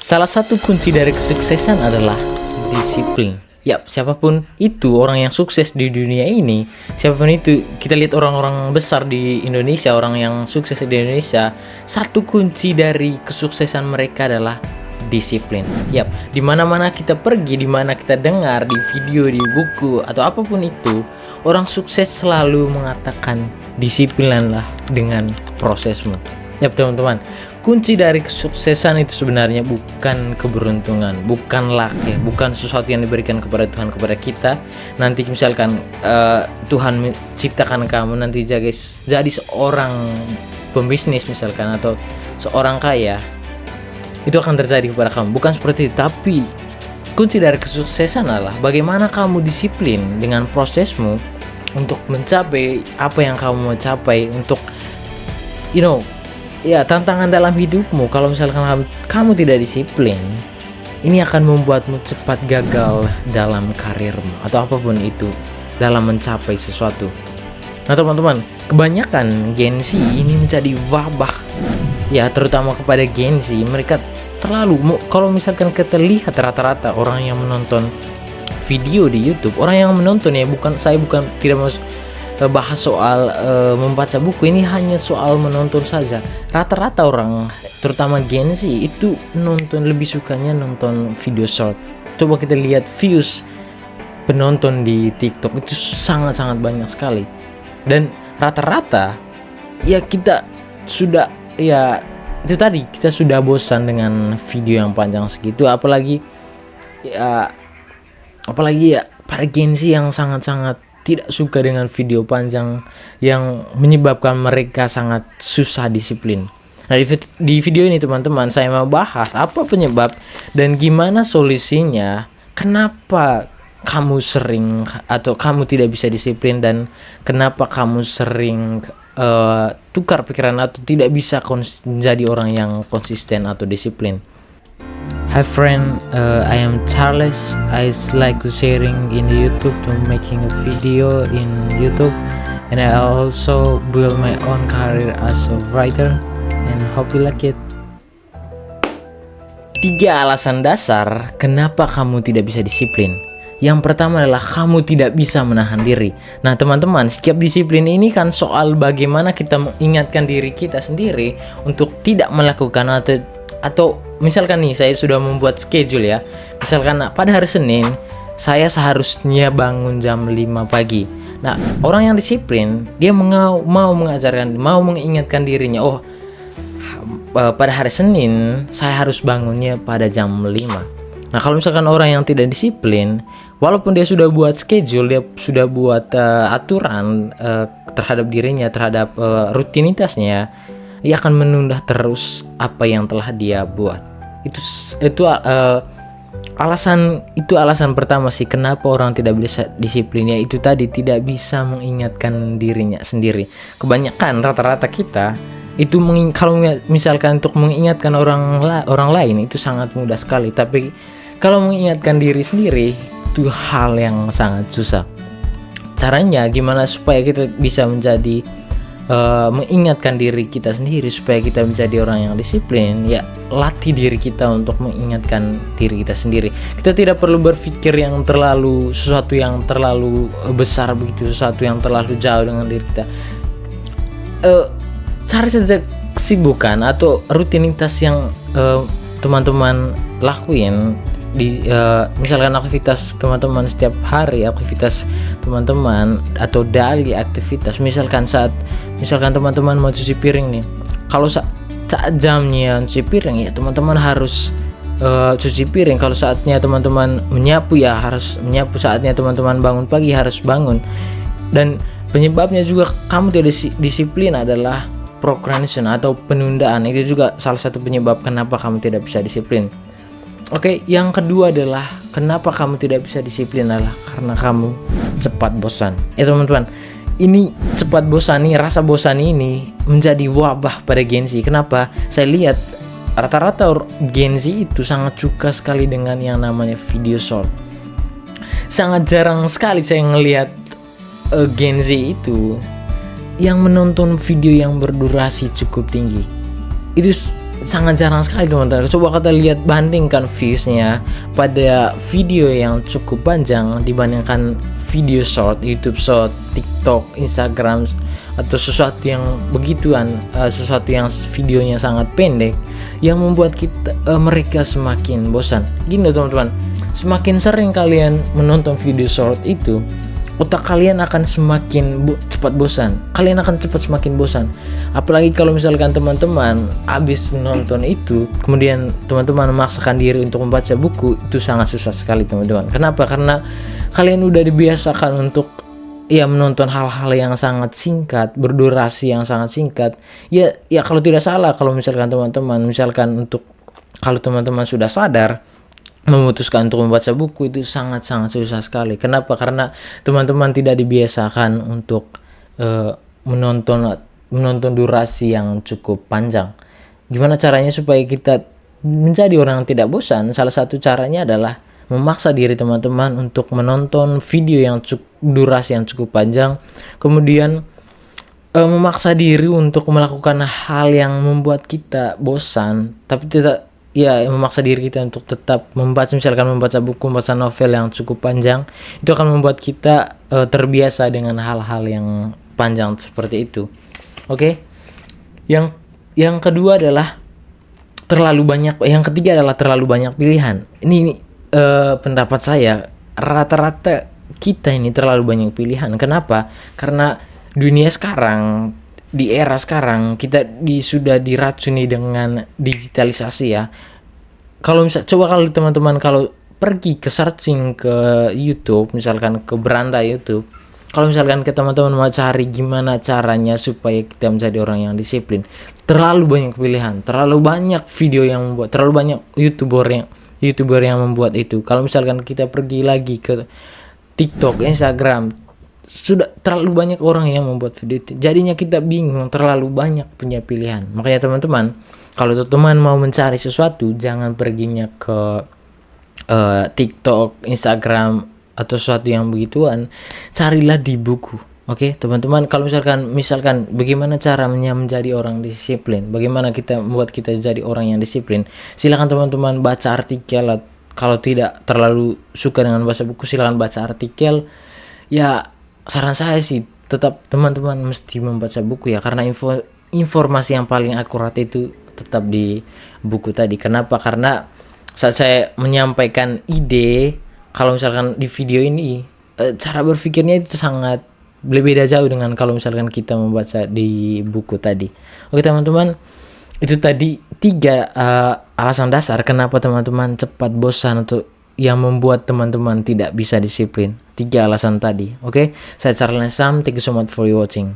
Salah satu kunci dari kesuksesan adalah disiplin. Yap, siapapun itu orang yang sukses di dunia ini, siapapun itu, kita lihat orang-orang besar di Indonesia, orang yang sukses di Indonesia, satu kunci dari kesuksesan mereka adalah disiplin. Yap, di mana-mana kita pergi, di mana kita dengar, di video, di buku, atau apapun itu, orang sukses selalu mengatakan disiplinlah dengan prosesmu. Yap teman-teman, kunci dari kesuksesan itu sebenarnya bukan keberuntungan, bukan luck ya, bukan sesuatu yang diberikan kepada Tuhan kepada kita. Nanti misalkan Tuhan ciptakan kamu nanti jadi seorang pembisnis misalkan, atau seorang kaya, itu akan terjadi kepada kamu. Bukan seperti itu, tapi kunci dari kesuksesan adalah bagaimana kamu disiplin dengan prosesmu untuk mencapai apa yang kamu mau capai, untuk ya, tantangan dalam hidupmu. Kalau misalkan kamu tidak disiplin, ini akan membuatmu cepat gagal dalam karirmu atau apapun itu, dalam mencapai sesuatu. Nah teman-teman, kebanyakan Gen Z ini menjadi wabah ya, terutama kepada Gen Z. Mereka terlalu, kalau misalkan kita lihat rata-rata orang yang menonton video di YouTube, orang yang menonton ya, saya bukan tidak mau bahas soal membaca buku, ini hanya soal menonton saja. Rata-rata orang, terutama Gen Z, itu lebih sukanya nonton video short. Coba kita lihat views penonton di TikTok itu sangat-sangat banyak sekali. Dan rata-rata ya kita sudah, ya itu tadi, kita sudah bosan dengan video yang panjang segitu, apalagi ya para Gen Z yang sangat-sangat tidak suka dengan video panjang yang menyebabkan mereka sangat susah disiplin. Nah, di video ini teman-teman, saya mau bahas apa penyebab dan gimana solusinya, kenapa kamu sering atau kamu tidak bisa disiplin, dan kenapa kamu sering tukar pikiran atau tidak bisa menjadi orang yang konsisten atau disiplin. Hi friend, I am Charles. I like to sharing in YouTube, to making a video in YouTube, and I also build my own career as a writer, and hope you like it. 3 alasan dasar kenapa kamu tidak bisa disiplin. Yang pertama adalah kamu tidak bisa menahan diri. Nah teman-teman, setiap disiplin ini kan soal bagaimana kita mengingatkan diri kita sendiri untuk tidak melakukan atau misalkan nih, saya sudah membuat schedule ya. Misalkan pada hari Senin saya seharusnya bangun jam 5 pagi. Nah, orang yang disiplin, dia mau mengingatkan dirinya, oh pada hari Senin saya harus bangunnya pada jam 5. Nah, kalau misalkan orang yang tidak disiplin, walaupun dia sudah buat schedule, dia sudah buat aturan terhadap dirinya, terhadap rutinitasnya, dia akan menunda terus apa yang telah dia buat. Itu alasan pertama sih kenapa orang tidak bisa disiplin, ya itu tadi, tidak bisa mengingatkan dirinya sendiri. Kebanyakan rata-rata kita itu kalau misalkan untuk mengingatkan orang lain itu sangat mudah sekali, tapi kalau mengingatkan diri sendiri itu hal yang sangat susah. Caranya gimana supaya kita bisa menjadi mengingatkan diri kita sendiri supaya kita menjadi orang yang disiplin? Ya, latih diri kita untuk mengingatkan diri kita sendiri. Kita tidak perlu berpikir sesuatu yang terlalu besar begitu, sesuatu yang terlalu jauh dengan diri kita. Cari saja kesibukan atau rutinitas yang teman-teman lakuin di misalkan aktivitas teman-teman setiap hari, aktivitas teman-teman atau daily aktivitas. Misalkan teman-teman mau cuci piring nih, kalau saat jamnya cuci piring ya teman-teman harus cuci piring. Kalau saatnya teman-teman menyapu ya harus menyapu. Saatnya teman-teman bangun pagi harus bangun. Dan penyebabnya juga kamu tidak disiplin adalah procrastination atau penundaan. Itu juga salah satu penyebab kenapa kamu tidak bisa disiplin. Oke, yang kedua adalah kenapa kamu tidak bisa disiplin adalah karena kamu cepat bosan. Ya teman-teman, ini cepat bosan nih, rasa bosan ini menjadi wabah pada Gen Z. Kenapa? Saya lihat rata-rata Gen Z itu sangat suka sekali dengan yang namanya video short. Sangat jarang sekali saya ngelihat Gen Z itu yang menonton video yang berdurasi cukup tinggi. Itu sangat jarang sekali teman-teman. Coba kita lihat, bandingkan viewsnya pada video yang cukup panjang dibandingkan video short, YouTube short, TikTok, Instagram, atau sesuatu yang begituan, sesuatu yang videonya sangat pendek yang membuat mereka semakin bosan. Gini teman-teman, semakin sering kalian menonton video short itu, otak kalian akan semakin cepat bosan. Kalian akan cepat semakin bosan. Apalagi kalau misalkan teman-teman habis nonton itu, kemudian teman-teman memaksakan diri untuk membaca buku, itu sangat susah sekali teman-teman. Kenapa? Karena kalian udah dibiasakan untuk menonton hal-hal yang sangat singkat, berdurasi yang sangat singkat. Ya kalau tidak salah, kalau misalkan teman-teman kalau teman-teman sudah sadar memutuskan untuk membaca buku, itu sangat-sangat susah sekali. Kenapa? Karena teman-teman tidak dibiasakan untuk menonton durasi yang cukup panjang. Gimana caranya supaya kita menjadi orang yang tidak bosan? Salah satu caranya adalah memaksa diri teman-teman untuk menonton video yang durasi yang cukup panjang, kemudian memaksa diri untuk melakukan hal yang membuat kita bosan, tapi tidak memaksa diri kita untuk tetap membaca, misalkan membaca buku, membaca novel yang cukup panjang. Itu akan membuat kita terbiasa dengan hal-hal yang panjang seperti itu. Oke. Yang kedua adalah yang ketiga adalah terlalu banyak pilihan. Ini pendapat saya, rata-rata kita ini terlalu banyak pilihan. Kenapa? Karena dunia sekarang, di era sekarang, kita sudah diracuni dengan digitalisasi ya. Kalau teman-teman kalau pergi ke searching ke YouTube, misalkan ke beranda YouTube, kalau misalkan ke teman-teman mau cari gimana caranya supaya kita menjadi orang yang disiplin, terlalu banyak pilihan, terlalu banyak video yang membuat, terlalu banyak YouTuber yang membuat itu. Kalau misalkan kita pergi lagi ke TikTok, Instagram, sudah terlalu banyak orang yang membuat video itu. Jadinya kita bingung, terlalu banyak punya pilihan. Makanya teman-teman, kalau teman mau mencari sesuatu, jangan perginya ke TikTok, Instagram, atau sesuatu yang begituan. Carilah di buku. Oke, teman-teman, kalau misalkan bagaimana caranya menjadi orang disiplin, bagaimana kita membuat kita jadi orang yang disiplin, silakan teman-teman baca artikel. Kalau tidak terlalu suka dengan baca buku, silakan baca artikel. Ya, saran saya sih tetap teman-teman mesti membaca buku ya, karena informasi yang paling akurat itu tetap di buku tadi. Kenapa? Karena saat saya menyampaikan ide, kalau misalkan di video ini, cara berpikirnya itu sangat berbeda jauh dengan kalau misalkan kita membaca di buku tadi. Oke teman-teman, itu tadi 3 alasan dasar kenapa teman-teman cepat bosan atau yang membuat teman-teman tidak bisa disiplin. 3 alasan tadi. Oke, saya Charles Sam, thank you so much for watching.